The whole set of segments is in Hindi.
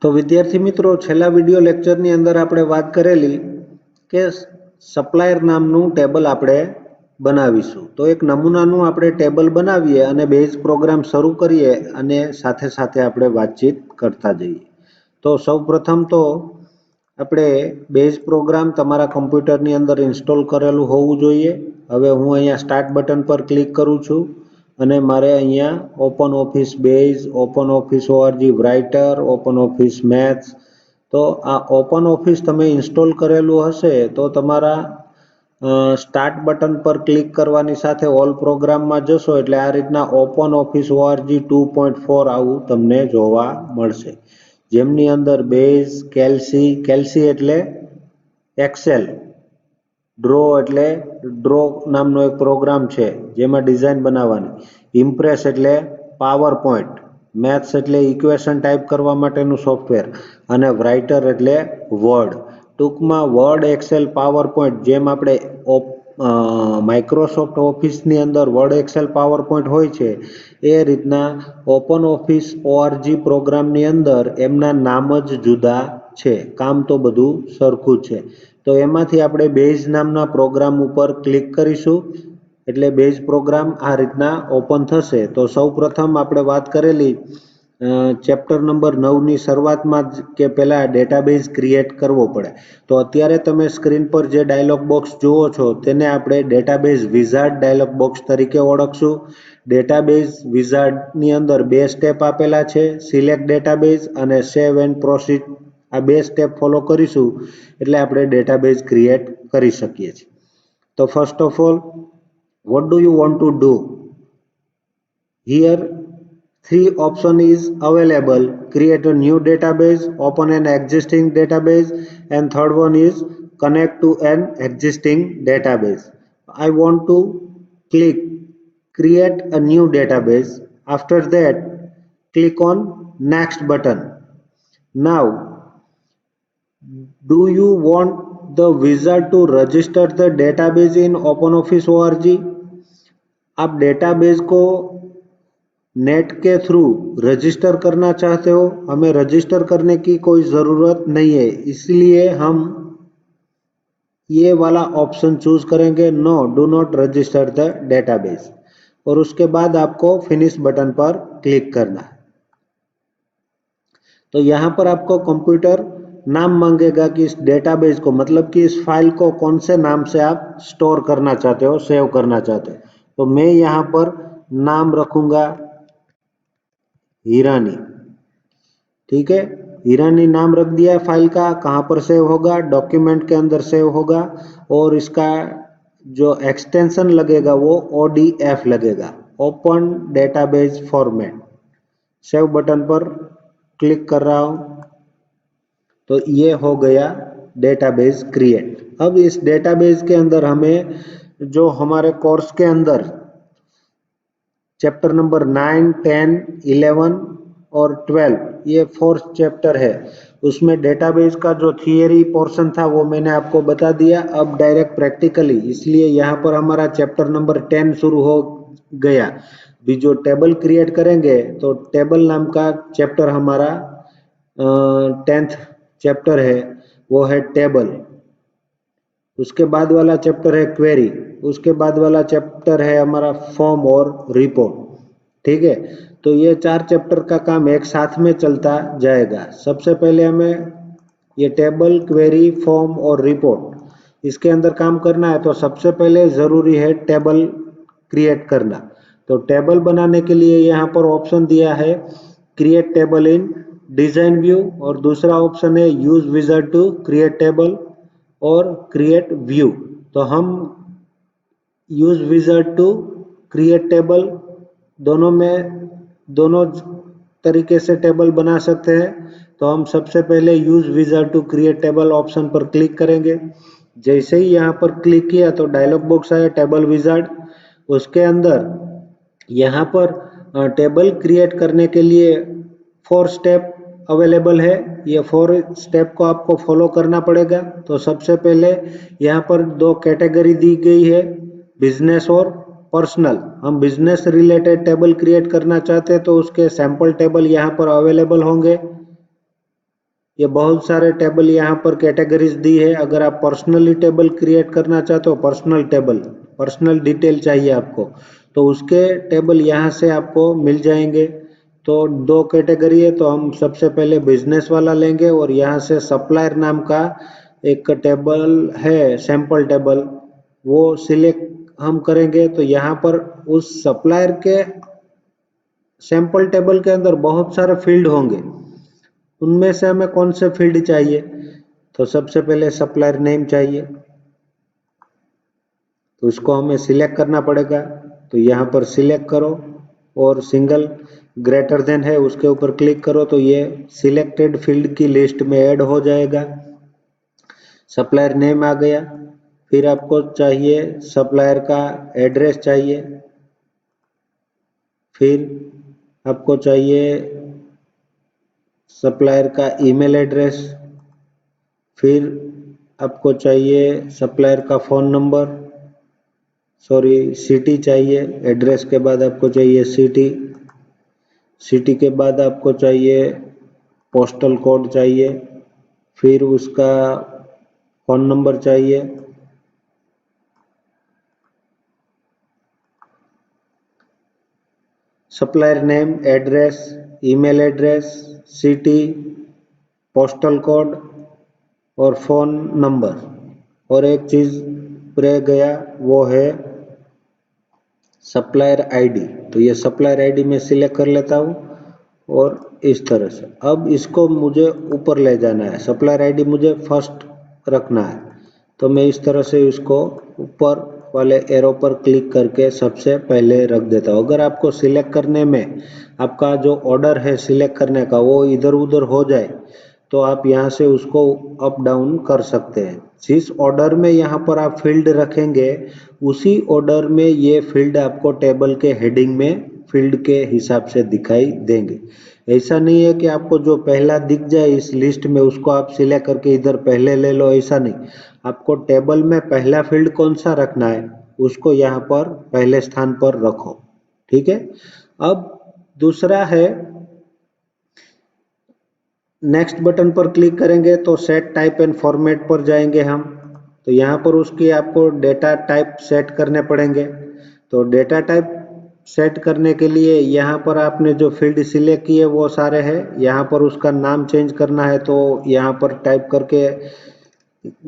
તો વિદ્યાર્થી મિત્રો, છેલ્લા વિડિયો લેક્ચરની અંદર આપણે વાત કરેલી કે સપ્લાયર નામનું ટેબલ આપણે બનાવીશું. તો એક નમૂનાનું આપણે ટેબલ બનાવીએ અને બેઝ પ્રોગ્રામ શરૂ કરીએ અને સાથે સાથે આપણે વાતચીત કરતા જઈએ. તો સૌપ્રથમ તો આપણે બેઝ પ્રોગ્રામ તમારા કમ્પ્યુટરની અંદર ઇન્સ્ટોલ કરેલું હોવું જોઈએ. હવે હું અહીંયા સ્ટાર્ટ બટન પર ક્લિક કરું છું અને મારે અહીંયા open office base, open office ORG writer, open office maths, તો આ ઓપન ઓફિસ તમે ઇન્સ્ટોલ કરેલું હશે તો તમારા સ્ટાર્ટ બટન પર ક્લિક કરવાની સાથે ઓલ પ્રોગ્રામમાં જશો એટલે આ રીતના ઓપન ઓફિસ ઓઆરજી 2.4 આવું તમને જોવા મળશે, જેમની અંદર બેઝ, કેલ્સી એટલે એક્સેલ, ડ્રો એટલે ડ્રો નામનો એક પ્રોગ્રામ છે જેમાં ડિઝાઇન બનાવવાની, ઇમ્પ્રેસ એટલે પાવર પોઈન્ટ, મેથ્સ એટલે ઇક્વેશન ટાઈપ કરવા માટેનું સોફ્ટવેર અને રાઇટર એટલે વર્ડ. ટૂંકમાં વર્ડ, એક્સેલ, પાવર પોઈન્ટ જેમ આપણે માઇક્રોસોફ્ટ ઓફિસની અંદર વર્ડ, એક્સેલ, પાવર પોઈન્ટ હોય છે એ રીતના ઓપન ઓફિસ ઓઆરજી પ્રોગ્રામની અંદર એમના નામ જ જુદા છે, કામ તો બધું સરખું છે. તો એમાંથી આપણે બેઝ નામના પ્રોગ્રામ ઉપર ક્લિક કરીશું એટલે બેઝ પ્રોગ્રામ આ રીતના ઓપન થશે. તો સૌપ્રથમ આપણે વાત કરેલી ચેપ્ટર નંબર 9ની શરૂઆતમાં જ કે પહેલા ડેટાબેઝ ક્રિએટ કરવો પડે. તો અત્યારે તમે સ્ક્રીન પર જે ડાયલોગ બોક્સ જુઓ છો તેને આપણે ડેટાબેઝ વિઝાર્ડ ડાયલોગ બોક્સ તરીકે ઓળખશું. ડેટાબેઝ વિઝાર્ડની અંદર બે સ્ટેપ આપેલા છે, સિલેક્ટ ડેટાબેઝ અને સેવ એન્ડ પ્રોસીડ. આ બે સ્ટેપ ફોલો કરીશું એટલે આપણે ડેટાબેઝ ક્રિએટ કરી શકીએ છીએ. તો first of all, what do you want to do? Here 3 option is available: create a new database, open an existing database, and third one is connect to an existing database. I want to click create a new database. After that, click on next button. Now, do you want the wizard to register the database in OpenOffice org? आप डेटाबेस को नेट के थ्रू रजिस्टर करना चाहते हो? हमें रजिस्टर करने की कोई ज़रूरत नहीं है, इसलिए हम ये वाला ऑप्शन चूज करेंगे, no do not register the database, और उसके बाद आपको फिनिश बटन पर क्लिक करना है. तो यहाँ पर आपको कंप्यूटर नाम मांगेगा कि इस डेटाबेस को, मतलब कि इस फाइल को कौन से नाम से आप स्टोर करना चाहते हो, सेव करना चाहते हो. तो मैं यहाँ पर नाम रखूंगा हीरानी. ठीक है, हीरानी नाम रख दिया है. फाइल का कहाँ पर सेव होगा? डॉक्यूमेंट के अंदर सेव होगा और इसका जो एक्सटेंशन लगेगा वो ODF लगेगा, open database format. Save button पर क्लिक कर रहा हूँ तो ये हो गया डेटाबेज क्रिएट. अब इस डेटाबेज के अंदर हमें जो हमारे कोर्स के अंदर चैप्टर नंबर 9, 10, 11 और 12 ये 4 चैप्टर है, उसमें डेटाबेज का जो थियरी पोर्शन था वो मैंने आपको बता दिया. अब डायरेक्ट प्रैक्टिकली, इसलिए यहाँ पर हमारा चैप्टर नंबर 10 शुरू हो गया. भी जो टेबल क्रिएट करेंगे तो टेबल नाम का चैप्टर हमारा 10th चैप्टर है, वो है टेबल. उसके बाद वाला चैप्टर है क्वेरी, उसके बाद वाला चैप्टर है हमारा फॉर्म और रिपोर्ट. ठीक है, तो ये 4 चैप्टर का काम एक साथ में चलता जाएगा. सबसे पहले हमें ये टेबल, क्वेरी, फॉर्म और रिपोर्ट इसके अंदर काम करना है. तो सबसे पहले ज़रूरी है टेबल क्रिएट करना. तो टेबल बनाने के लिए यहाँ पर ऑप्शन दिया है create table in design view, और दूसरा ऑप्शन है use wizard to create table और क्रिएट व्यू. तो हम use wizard to create table दोनों तरीके से टेबल बना सकते हैं. तो हम सबसे पहले use wizard to create table option पर क्लिक करेंगे. जैसे ही यहाँ पर क्लिक किया तो डायलॉग बॉक्स आया टेबल विजार्ड. उसके अंदर यहाँ पर टेबल क्रिएट करने के लिए 4 स्टेप अवेलेबल है. ये 4 स्टेप को आपको फॉलो करना पड़ेगा. तो सबसे पहले यहाँ पर 2 कैटेगरी दी गई है, बिजनेस और पर्सनल. हम बिजनेस रिलेटेड टेबल क्रिएट करना चाहते हैं तो उसके सैंपल टेबल यहाँ पर अवेलेबल होंगे. ये बहुत सारे टेबल यहाँ पर कैटेगरीज दी है। अगर आप पर्सनली टेबल क्रिएट करना चाहते हो, पर्सनल टेबल, पर्सनल डिटेल चाहिए आपको, तो उसके टेबल यहाँ से आपको मिल जाएंगे। तो दो कैटेगरी है, तो हम सबसे पहले बिजनेस वाला लेंगे और यहाँ से सप्लायर नाम का एक टेबल है, सैंपल टेबल, वो सिलेक्ट हम करेंगे। तो यहाँ पर उस सप्लायर के सैंपल टेबल के अंदर बहुत सारे फील्ड होंगे, उनमें से हमें कौन से फील्ड चाहिए। तो सबसे पहले सप्लायर नेम चाहिए, तो उसको हमें सिलेक्ट करना पड़ेगा। तो यहाँ पर सिलेक्ट करो और सिंगल ग्रेटर देन है उसके ऊपर क्लिक करो, तो ये सिलेक्टेड फील्ड की लिस्ट में ऐड हो जाएगा। सप्लायर नेम आ गया। फिर आपको चाहिए सप्लायर का एड्रेस चाहिए, फिर आपको चाहिए सप्लायर का ईमेल एड्रेस, फिर आपको चाहिए सप्लायर का फ़ोन नंबर, सिटी चाहिए, एड्रेस के बाद आपको चाहिए सिटी, सिटी के बाद आपको चाहिए पोस्टल कोड चाहिए, फिर उसका फ़ोन नंबर चाहिए, supplier name, address, email address, city, postal code और फ़ोन नंबर। और एक चीज़ रह गया, वो है सप्लायर आईडी। तो ये सप्लायर आईडी मैं सिलेक्ट कर लेता हूँ और इस तरह से। अब इसको मुझे ऊपर ले जाना है, सप्लायर आईडी मुझे फर्स्ट रखना है, तो मैं इस तरह से इसको ऊपर वाले एरो पर क्लिक करके सबसे पहले रख देता हूँ। अगर आपको सिलेक्ट करने में आपका जो ऑर्डर है सिलेक्ट करने का वो इधर उधर हो जाए, तो आप यहाँ से उसको अप डाउन कर सकते हैं। जिस ऑर्डर में यहाँ पर आप फील्ड रखेंगे, उसी ऑर्डर में ये फील्ड आपको टेबल के हेडिंग में फील्ड के हिसाब से दिखाई देंगे। ऐसा नहीं है कि आपको जो पहला दिख जाए इस लिस्ट में उसको आप सिलेक्ट करके इधर पहले ले लो, ऐसा नहीं। आपको टेबल में पहला फील्ड कौन सा रखना है उसको यहाँ पर पहले स्थान पर रखो, ठीक है। अब दूसरा है, नेक्स्ट बटन पर क्लिक करेंगे तो सेट टाइप एंड फॉर्मेट पर जाएंगे हम। तो यहाँ पर उसकी आपको डेटा टाइप सेट करने पड़ेंगे। तो डेटा टाइप सेट करने के लिए यहाँ पर आपने जो फील्ड सिलेक्ट किए वो सारे हैं, यहाँ पर उसका नाम चेंज करना है तो यहाँ पर टाइप करके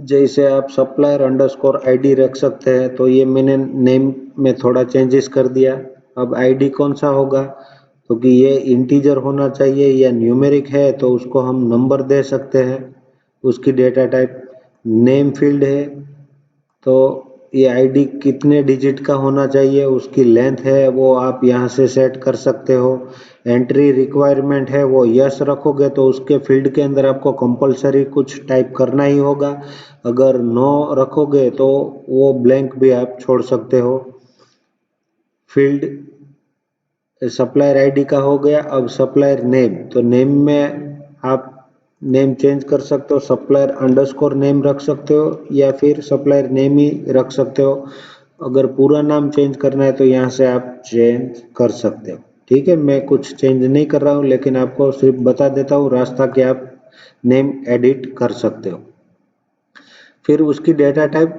जैसे आप सप्लायर अंडरस्कोर आईडी रख सकते हैं, तो ये मैंने नेम में थोड़ा चेंजेस कर दिया। अब आईडी कौन सा होगा, क्योंकि ये इंटीजर होना चाहिए या न्यूमेरिक है तो उसको हम नंबर दे सकते हैं। उसकी डेटा टाइप नेम फील्ड है, तो ये आईडी कितने डिजिट का होना चाहिए, उसकी लेंथ है वो आप यहाँ से सेट कर सकते हो। एंट्री रिक्वायरमेंट है वो यस रखोगे तो उसके फील्ड के अंदर आपको कंपलसरी कुछ टाइप करना ही होगा। अगर नो रखोगे तो वो ब्लैंक भी आप छोड़ सकते हो। फील्ड सप्लायर आईडी का हो गया। अब सप्लायर नेम, तो नेम में आप नेम चेंज कर सकते हो, सप्लायर अंडरस्कोर नेम रख सकते हो या फिर सप्लायर नेम ही रख सकते हो। अगर पूरा नाम चेंज करना है तो यहाँ से आप चेंज कर सकते हो, ठीक है। मैं कुछ चेंज नहीं कर रहा हूँ लेकिन आपको सिर्फ बता देता हूँ रास्ता कि आप नेम एडिट कर सकते हो। फिर उसकी डेटा टाइप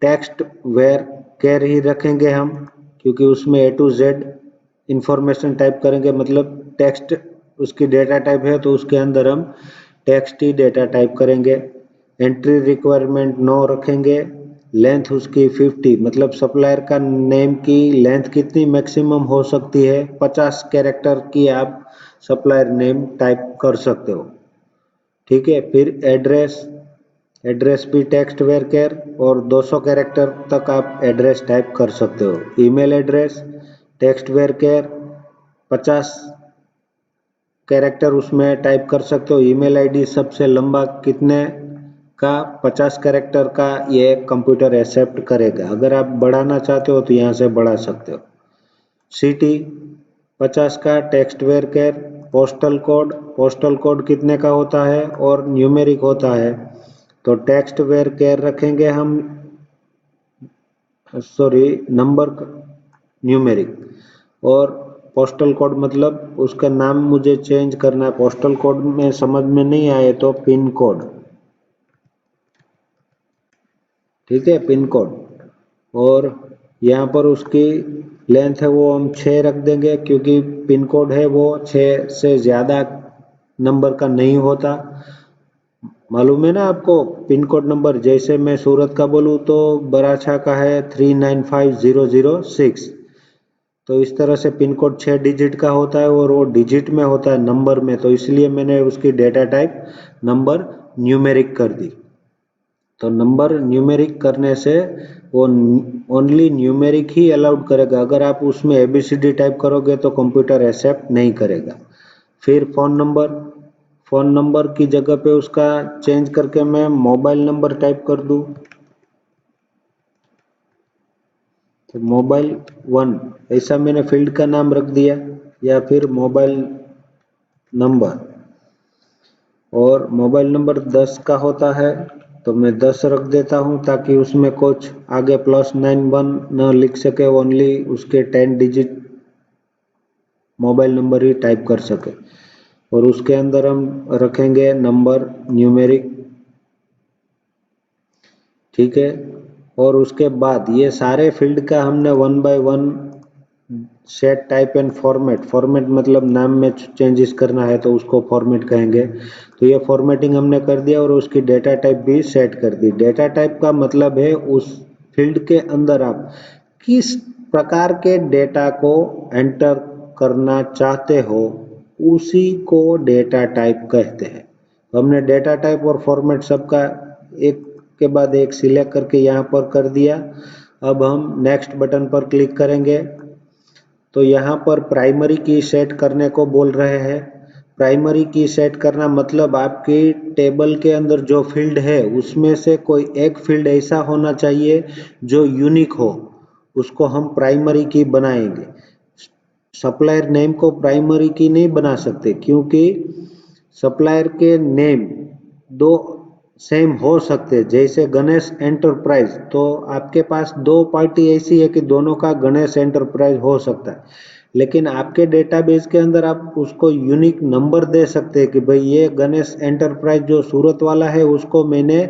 टेक्स्ट वेयर कैर ही रखेंगे हम, क्योंकि उसमें ए टू जेड इंफॉर्मेशन टाइप करेंगे, मतलब टेक्स्ट उसकी डेटा टाइप है तो उसके अंदर हम टेक्स्ट ही डेटा टाइप करेंगे। एंट्री रिक्वायरमेंट नो रखेंगे। लेंथ उसकी 50, मतलब सप्लायर का नेम की लेंथ कितनी मैक्सिमम हो सकती है, 50 कैरेक्टर की आप सप्लायर नेम टाइप कर सकते हो, ठीक है। फिर एड्रेस, एड्रेस भी टेक्स्ट वेयर केयर और 200 कैरेक्टर तक आप एड्रेस टाइप कर सकते हो। Email address text varchar 50 character उसमें टाइप कर सकते हो। ईमेल आईडी सबसे लंबा कितने का, 50 कैरेक्टर का ये कंप्यूटर एक्सेप्ट करेगा। अगर आप बढ़ाना चाहते हो तो यहाँ से बढ़ा सकते हो। सिटी 50 का, text varchar, postal code, postal code कितने का होता है और न्यूमेरिक होता है, तो टेक्स्ट वेयर केयर रखेंगे हम, नंबर न्यूमेरिक। और पोस्टल कोड मतलब उसका नाम मुझे चेंज करना है। पोस्टल कोड में समझ में नहीं आए तो पिन कोड, ठीक है, पिन कोड। और यहाँ पर उसकी लेंथ है वो हम 6 रख देंगे, क्योंकि पिन कोड है वो 6 से ज़्यादा नंबर का नहीं होता। मालूम है ना आपको पिन कोड नंबर? जैसे मैं सूरत का बोलूँ तो बराछा का है 395006। तो इस तरह से पिन कोड 6 डिजिट का होता है और वो डिजिट में होता है, नंबर में। तो इसलिए मैंने उसकी डेटा टाइप नंबर न्यूमेरिक कर दी। तो नंबर न्यूमेरिक करने से वो ओनली न्यूमेरिक ही अलाउड करेगा। अगर आप उसमें ABCD टाइप करोगे तो कंप्यूटर एक्सेप्ट नहीं करेगा। फिर फ़ोन नंबर की जगह पे उसका चेंज करके मैं मोबाइल नंबर टाइप कर दूँ, तो मोबाइल 1 ऐसा मैंने फील्ड का नाम रख दिया, या फिर मोबाइल नंबर। और मोबाइल नंबर 10 का होता है तो मैं 10 रख देता हूँ, ताकि उसमें कुछ आगे +91 न लिख सके, ओनली उसके 10 डिजिट मोबाइल नंबर ही टाइप कर सके। और उसके अंदर हम रखेंगे नंबर न्यूमेरिक, ठीक है। और उसके बाद ये सारे फील्ड का हमने 1 by 1 set type and format मतलब नाम में चेंजेस करना है तो उसको फॉर्मेट कहेंगे। तो ये फॉर्मेटिंग हमने कर दिया और उसकी डेटा टाइप भी सेट कर दी। डेटा टाइप का मतलब है उस फील्ड के अंदर आप किस प्रकार के डेटा को एंटर करना चाहते हो, उसी को डेटा टाइप कहते हैं। तो हमने डेटा टाइप और फॉर्मेट सबका एक के बाद एक सिलेक्ट करके यहाँ पर कर दिया। अब हम नेक्स्ट बटन पर क्लिक करेंगे तो यहाँ पर प्राइमरी की सेट करने को बोल रहे हैं। प्राइमरी की सेट करना मतलब आपकी टेबल के अंदर जो फील्ड है उसमें से कोई एक फील्ड ऐसा होना चाहिए जो यूनिक हो, उसको हम प्राइमरी की बनाएंगे। सप्लायर नेम को प्राइमरी की नहीं बना सकते, क्योंकि सप्लायर के नेम दो सेम हो सकते हैं। जैसे गणेश एंटरप्राइज, तो आपके पास दो पार्टी ऐसी है कि दोनों का गणेश एंटरप्राइज हो सकता है, लेकिन आपके डेटाबेस के अंदर आप उसको यूनिक नंबर दे सकते हैं कि भाई ये गणेश एंटरप्राइज जो सूरत वाला है उसको मैंने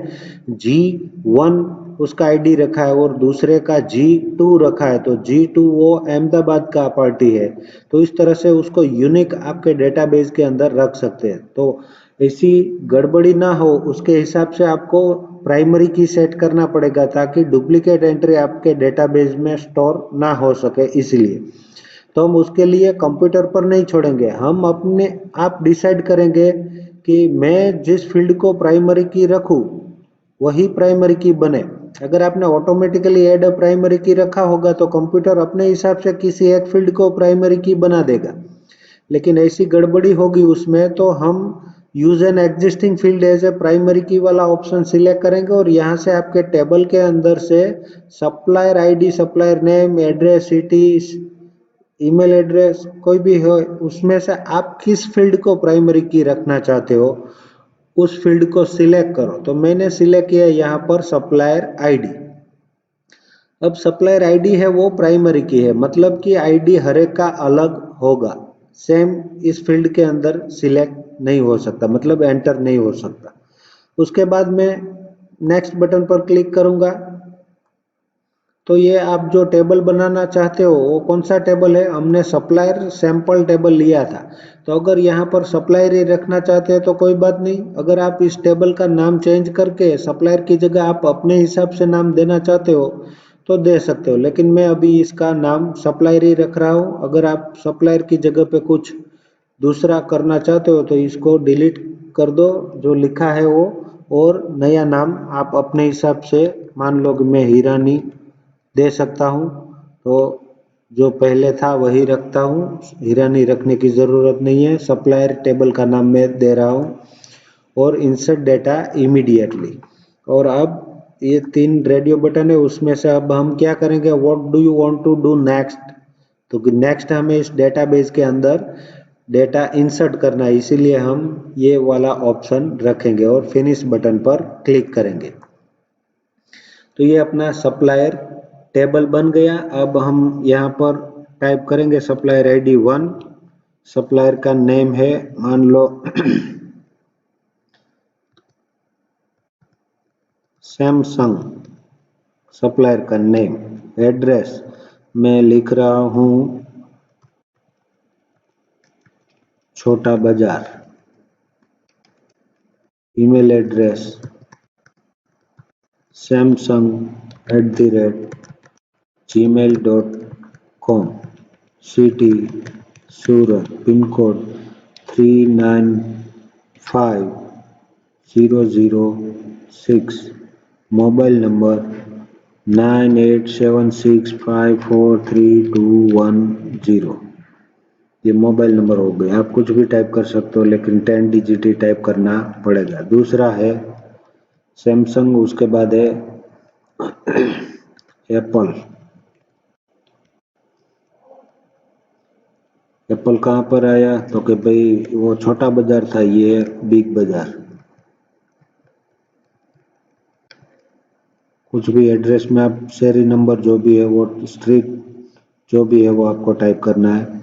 G1 उसका आईडी रखा है और दूसरे का G2 रखा है, तो G2 वो अहमदाबाद का पार्टी है। तो इस तरह से उसको यूनिक आपके डेटाबेस के अंदर रख सकते हैं। तो ऐसी गड़बड़ी ना हो उसके हिसाब से आपको प्राइमरी की सेट करना पड़ेगा, ताकि डुप्लीकेट एंट्री आपके डेटाबेस में स्टोर ना हो सके। इसलिए तो हम उसके लिए कंप्यूटर पर नहीं छोड़ेंगे, हम अपने आप डिसाइड करेंगे कि मैं जिस फील्ड को प्राइमरी की रखूं वही प्राइमरी की बने। अगर आपने ऑटोमेटिकली ऐड प्राइमरी की रखा होगा तो कंप्यूटर अपने हिसाब से किसी एक फील्ड को प्राइमरी की बना देगा। लेकिन ऐसी गड़बड़ी होगी उसमें तो हम use an existing field as a primary key वाला ऑप्शन सिलेक्ट करेंगे और यहाँ से आपके टेबल के अंदर से supplier ID, supplier name, address, city, email address कोई भी हो, उसमें से आप किस फील्ड को प्राइमरी की रखना चाहते हो उस फील्ड को सिलेक्ट करो। तो मैंने सिलेक्ट किया यहाँ पर सप्लायर आईडी। अब सप्लायर आईडी है वो प्राइमरी की है, मतलब कि आईडी हर एक का अलग होगा, सेम इस फील्ड के अंदर सिलेक्ट नहीं हो सकता, मतलब एंटर नहीं हो सकता। उसके बाद मैं नेक्स्ट बटन पर क्लिक करूंगा तो ये आप जो टेबल बनाना चाहते हो वो कौन सा टेबल है, हमने सप्लायर सैंपल टेबल लिया था। तो अगर यहाँ पर सप्लायर ही रखना चाहते हैं तो कोई बात नहीं, अगर आप इस टेबल का नाम चेंज करके सप्लायर की जगह आप अपने हिसाब से नाम देना चाहते हो तो दे सकते हो, लेकिन मैं अभी इसका नाम सप्लायर ही रख रहा हूँ। अगर आप सप्लायर की जगह पे कुछ दूसरा करना चाहते हो तो इसको डिलीट कर दो जो लिखा है वो, और नया नाम आप अपने हिसाब से, मान लो कि मैं हीरानी दे सकता हूँ, तो जो पहले था वही रखता हूँ, हीरानी रखने की ज़रूरत नहीं है। सप्लायर टेबल का नाम मैं दे रहा हूँ और इंसर्ट डेटा इमीडिएटली। और अब ये 3 रेडियो बटन है, उसमें से अब हम क्या करेंगे, what do you want to do next. तो नेक्स्ट हमें इस डेटाबेस के अंदर डेटा इंसर्ट करना है, इसीलिए हम ये वाला ऑप्शन रखेंगे और फिनिश बटन पर क्लिक करेंगे। तो ये अपना सप्लायर टेबल बन गया। अब हम यहाँ पर टाइप करेंगे सप्लायर आईडी 1, सप्लायर का नेम है मान लो सैमसंग, सप्लायर का नेम, एड्रेस मैं लिख रहा हूं छोटा बाजार, ईमेल एड्रेस samsung@gmail.com, सिटी सूरत, पिन कोड 395006, मोबाइल नंबर 9876543210। ये मोबाइल नंबर हो गया। आप कुछ भी टाइप कर सकते हो लेकिन 10 डिजिट ही टाइप करना पड़ेगा। दूसरा है सैमसंग, उसके बाद है एप्पल। एप्पल कहाँ पर आया तो कि भाई वो छोटा बाजार था, ये बिग बाजार। कुछ भी एड्रेस में आप शेरी नंबर जो भी है वो स्ट्रीट जो भी है वो आपको टाइप करना है।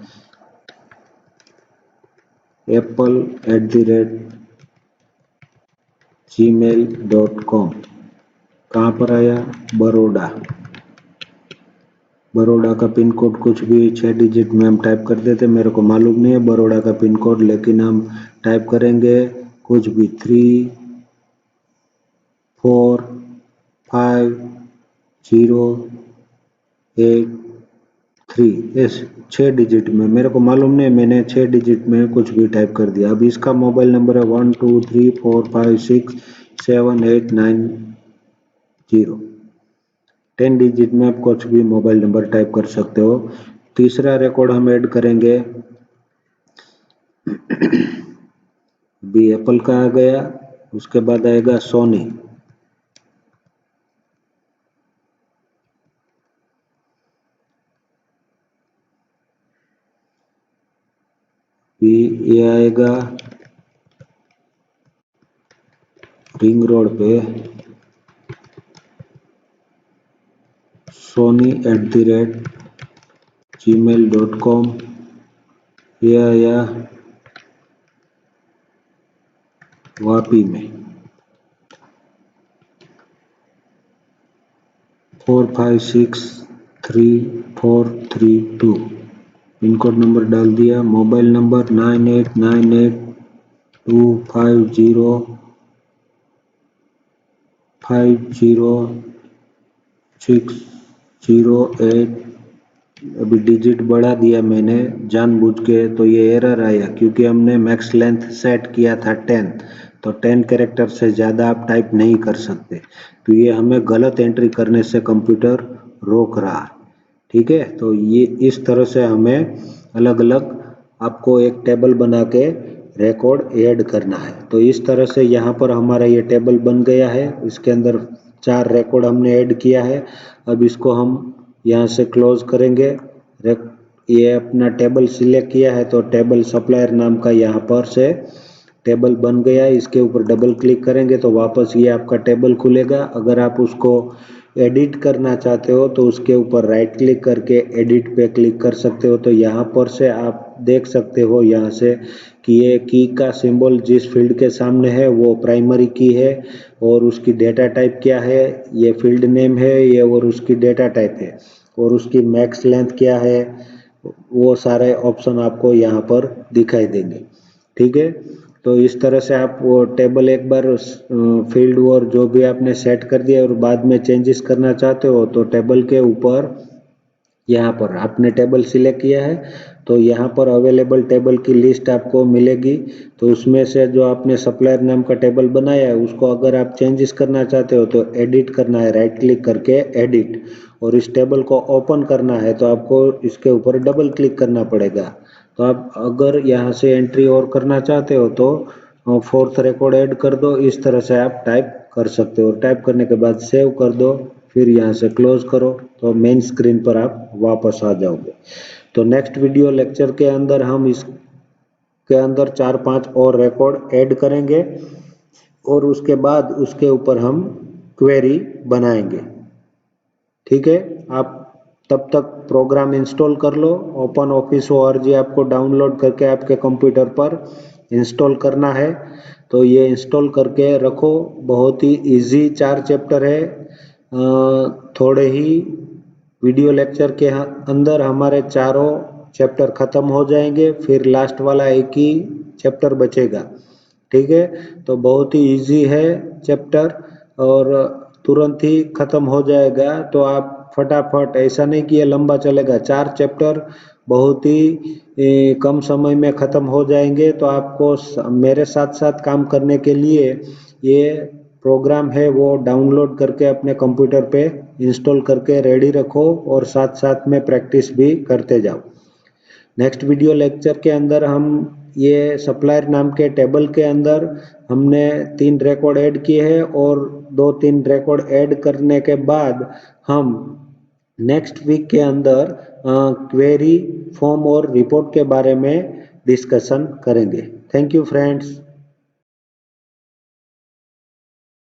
apple@gmail.com। कहाँ पर आया, बड़ौदा। बड़ौदा का पिन कोड कुछ भी 6 डिजिट में हम टाइप कर देते, मेरे को मालूम नहीं है बड़ौदा का पिन कोड, लेकिन हम टाइप करेंगे कुछ भी 345083, इस 6 डिजिट में, मेरे को मालूम नहीं, मैंने 6 डिजिट में कुछ भी टाइप कर दिया। अब इसका मोबाइल नंबर है 1234567890। 10 डिजिट में आप कुछ भी मोबाइल नंबर टाइप कर सकते हो। तीसरा रिकॉर्ड हम ऐड करेंगे, भी एप्पल का आ गया, उसके बाद आएगा सोनी। ये आएगा रिंग रोड पे sony@gmail.com। ये आया वापी में 45633432, पिन कोड नंबर डाल दिया, मोबाइल नंबर 989825050608। अभी डिजिट बढ़ा दिया मैंने जानबूझ के, तो ये एरर आया क्योंकि हमने मैक्स लेंथ सेट किया था 10, तो 10 कैरेक्टर से ज़्यादा आप टाइप नहीं कर सकते, तो ये हमें गलत एंट्री करने से कंप्यूटर रोक रहा है। ठीक है, तो ये इस तरह से हमें अलग अलग आपको एक टेबल बना के रिकॉर्ड ऐड करना है। तो इस तरह से यहाँ पर हमारा ये टेबल बन गया है, इसके अंदर 4 रिकॉर्ड हमने ऐड किया है। अब इसको हम यहाँ से क्लोज करेंगे। ये अपना टेबल सिलेक्ट किया है तो टेबल सप्लायर नाम का यहाँ पर से टेबल बन गया। इसके ऊपर डबल क्लिक करेंगे तो वापस ये आपका टेबल खुलेगा। अगर आप उसको एडिट करना चाहते हो तो उसके ऊपर राइट क्लिक करके एडिट पे क्लिक कर सकते हो। तो यहाँ पर से आप देख सकते हो यहाँ से कि ये की का सिंबल जिस फील्ड के सामने है वो प्राइमरी की है, और उसकी डेटा टाइप क्या है, ये फील्ड नेम है ये, और उसकी डेटा टाइप है, और उसकी मैक्स लेंथ क्या है, वो सारे ऑप्शन आपको यहाँ पर दिखाई देंगे। ठीक है, तो इस तरह से आप वो टेबल एक बार फील्ड और जो भी आपने सेट कर दिया और बाद में चेंजेस करना चाहते हो तो टेबल के ऊपर यहाँ पर आपने टेबल सिलेक्ट किया है तो यहाँ पर अवेलेबल टेबल की लिस्ट आपको मिलेगी। तो उसमें से जो आपने सप्लायर नाम का टेबल बनाया है उसको अगर आप चेंजेस करना चाहते हो तो एडिट करना है, राइट क्लिक करके एडिट, और इस टेबल को ओपन करना है तो आपको इसके ऊपर डबल क्लिक करना पड़ेगा। तो आप अगर यहाँ से एंट्री और करना चाहते हो तो फोर्थ रिकॉर्ड ऐड कर दो। इस तरह से आप टाइप कर सकते हो। टाइप करने के बाद सेव कर दो, फिर यहाँ से क्लोज करो तो मेन स्क्रीन पर आप वापस आ जाओगे। तो नेक्स्ट वीडियो लेक्चर के अंदर हम इसके अंदर 4-5 और रिकॉर्ड ऐड करेंगे और उसके बाद उसके ऊपर हम क्वेरी बनाएंगे। ठीक है, आप तब तक प्रोग्राम इंस्टॉल कर लो। ओपन ऑफिस ORG आपको डाउनलोड करके आपके कंप्यूटर पर इंस्टॉल करना है, तो ये इंस्टॉल करके रखो। बहुत ही इजी 4 चैप्टर है। थोड़े ही वीडियो लेक्चर के अंदर हमारे चारों चैप्टर खत्म हो जाएंगे, फिर लास्ट वाला एक ही चैप्टर बचेगा। ठीक है, तो बहुत ही इजी है चैप्टर और तुरंत ही खत्म हो जाएगा। तो आप फटाफट, ऐसा नहीं कि ये लंबा चलेगा, 4 चैप्टर बहुत ही कम समय में खत्म हो जाएंगे। तो आपको मेरे साथ साथ काम करने के लिए ये प्रोग्राम है वो डाउनलोड करके अपने कंप्यूटर पे इंस्टॉल करके रेडी रखो और साथ साथ में प्रैक्टिस भी करते जाओ। नेक्स्ट वीडियो लेक्चर के अंदर हम ये सप्लायर नाम के टेबल के अंदर हमने 3 रिकॉर्ड ऐड किए हैं और 2-3 रिकॉर्ड ऐड करने के बाद हम नेक्स्ट वीक के अंदर क्वेरी, फॉर्म और रिपोर्ट के बारे में डिस्कशन करेंगे। Thank you friends.